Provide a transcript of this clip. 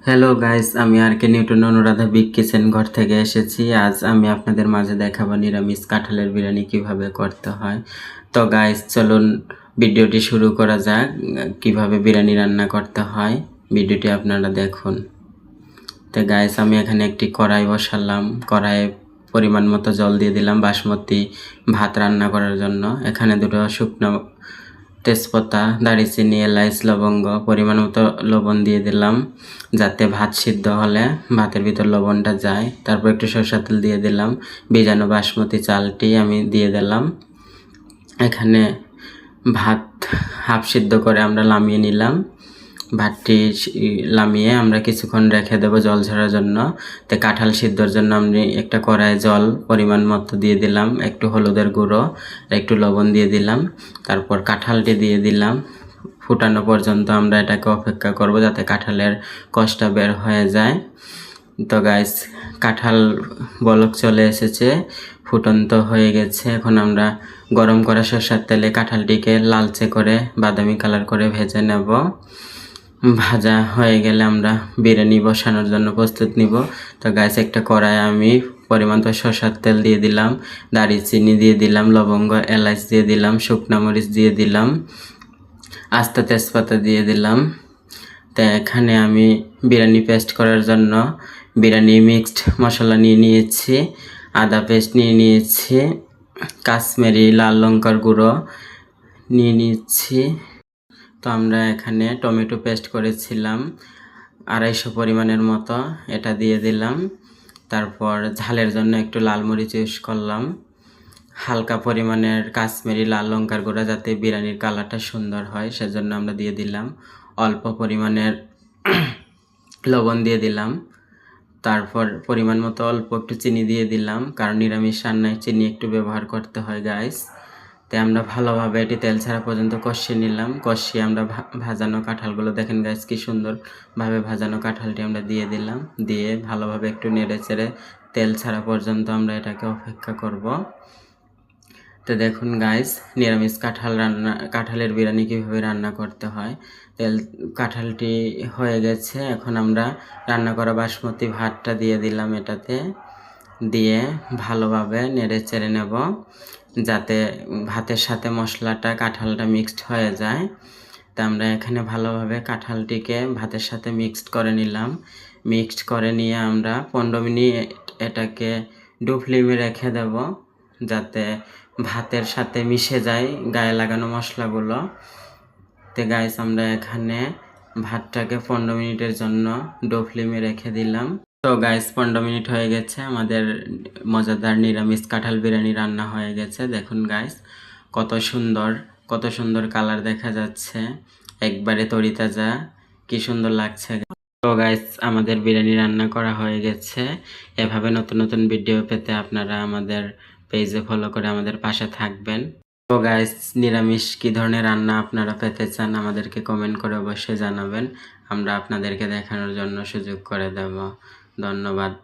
Hello guys, আমি আর কে Newton Anuradha big kitchen ঘর থেকে এসেছি। আজ আমি আপনাদের মাঝে দেখাবো নিরামিষ কাঁঠালের বিরিয়ানি কিভাবে করতে হয়। তো গাইস চলুন ভিডিওটি শুরু করা যাক। কিভাবে বিরিয়ানি রান্না করতে হয় ভিডিওটি আপনারা দেখুন। তো গাইস আমি এখানে একটি কড়াই বসালাম, কড়াইয়ে পরিমাণ মতো জল দিয়ে দিলাম বাসমতি ভাত রান্না করার জন্য। এখানে দুটো শুকনো তেজপাতা, দারচিনি, এলাচ, লবঙ্গ, পরিমাণ মতো লবণ দিয়ে দিলাম যাতে ভাত সিদ্ধ হলে ভাতের ভিতর লবণটা যায়। তারপর একটু সরষের তেল দিয়ে দিলাম, ভিজানো বাসমতি চালটি আমি দিয়ে দিলাম। এখানে ভাত হাফ সিদ্ধ করে আমরা নামিয়ে নিলাম। ভাতটি নামিয়ে আমরা কিছুক্ষণ রেখে দেবো জল ঝরার জন্য। তো কাঁঠাল সিদ্ধর জন্য আমি একটা কড়াইয়ে জল পরিমাণ মতো দিয়ে দিলাম, একটু হলুদের গুঁড়ো, একটু লবণ দিয়ে দিলাম। তারপর কাঁঠালটি দিয়ে দিলাম। ফুটানো পর্যন্ত আমরা এটাকে অপেক্ষা করব যাতে কাঁঠালের কষটা বের হয়ে যায়। তো গাইস কাঁঠাল বলক চলে এসেছে, ফুটন্ত হয়ে গেছে। এখন আমরা গরম করা সরষের তেলে কাঁঠালটিকে লালচে করে বাদামি কালার করে ভেজে নেব। ভাজা হয়ে গেলে আমরা বিরিয়ানি বসানোর জন্য প্রস্তুত নিব। তো গাইস একটা কড়াই আমি পরিমাণ তো সরষের তেল দিয়ে দিলাম, দারচিনি দিয়ে দিলাম, লবঙ্গ, এলাচ দিয়ে দিলাম, শুকনো মরিচ দিয়ে দিলাম, আস্ত তেজপাতা দিয়ে দিলাম। তো এখানে আমি বিরিয়ানি পেস্ট করার জন্য বিরিয়ানি মিক্সড মশলা নিয়ে নিয়েছি, আদা পেস্ট নিয়ে নিয়েছি, কাশ্মীরি লাল লঙ্কার গুঁড়ো নিয়ে নিচ্ছি। তো আমরা এখানে টমেটো পেস্ট করেছিলাম 250 পরিমাণের মতো, এটা দিয়ে দিলাম। তারপর ঝালের জন্য একটু লাল মরিচ ইউজ করলাম, হালকা পরিমাণের কাশ্মীরি লাল লঙ্কার গুঁড়া যাতে বিরিয়ানির কালারটা সুন্দর হয় সেজন্য আমরা দিয়ে দিলাম। অল্প পরিমাণের লবণ দিয়ে দিলাম। তারপর পরিমাণ মতো অল্প একটু চিনি দিয়ে দিলাম, কারণ নিরামিষ রান্নায় চিনি একটু ব্যবহার করতে হয় গাইস। তাই আমরা ভালোভাবে এটি তেল ছাড়া পর্যন্ত কষিয়ে নিলাম। কষিয়ে আমরা ভাজানো কাঁঠালগুলো দেখেন গাইস কি সুন্দরভাবে ভাজানো কাঁঠালটি আমরা দিয়ে দিলাম। দিয়ে ভালোভাবে একটু নেড়ে চেড়ে তেল ছাড়া পর্যন্ত আমরা এটাকে অপেক্ষা করব। তো দেখুন গাইস নিরামিষ কাঁঠালের বিরিয়ানি কীভাবে রান্না করতে হয়। কাঁঠালটি হয়ে গেছে, এখন আমরা রান্না করা বাসমতি ভাতটা দিয়ে দিলাম, এটাতে দিয়ে ভালোভাবে নেড়ে চেড়ে নেব যাতে ভাতের সাথে মশলাটা কাঁঠালটা মিক্সড হয়ে যায়। তা আমরা এখানে ভালোভাবে কাঁঠালটিকে ভাতের সাথে মিক্সড করে নিলাম। মিক্সড করে নিয়ে আমরা 15 মিনিট এটাকে লো ফ্লেমে রেখে দেব যাতে ভাতের সাথে মিশে যায় গায়ে লাগানো মশলাগুলো। তো গাইস আমরা এখানে ভাতটাকে 15 মিনিটের জন্য লো ফ্লেমে রেখে দিলাম। তো গাইস 15 মিনিট হয়ে গেছে, আমাদের মজাদার নিরামিষ কাঁঠাল বিরিয়ানি রান্না হয়ে গেছে। দেখুন গাইস কত সুন্দর কালার দেখা যাচ্ছে, একবারে তরিতাজা, কি সুন্দর লাগছে। তো গাইস আমাদের বিরিয়ানি রান্না করা হয়ে গেছে। এভাবে নতুন নতুন ভিডিও পেতে আপনারা আমাদের পেজে ফলো করে আমাদের পাশে থাকবেন। তো গাইস নিরামিষ কী ধরনের রান্না আপনারা পেতে চান আমাদেরকে কমেন্ট করে অবশ্যই জানাবেন, আমরা আপনাদেরকে দেখানোর জন্য সুযোগ করে দেব। ধন্যবাদ।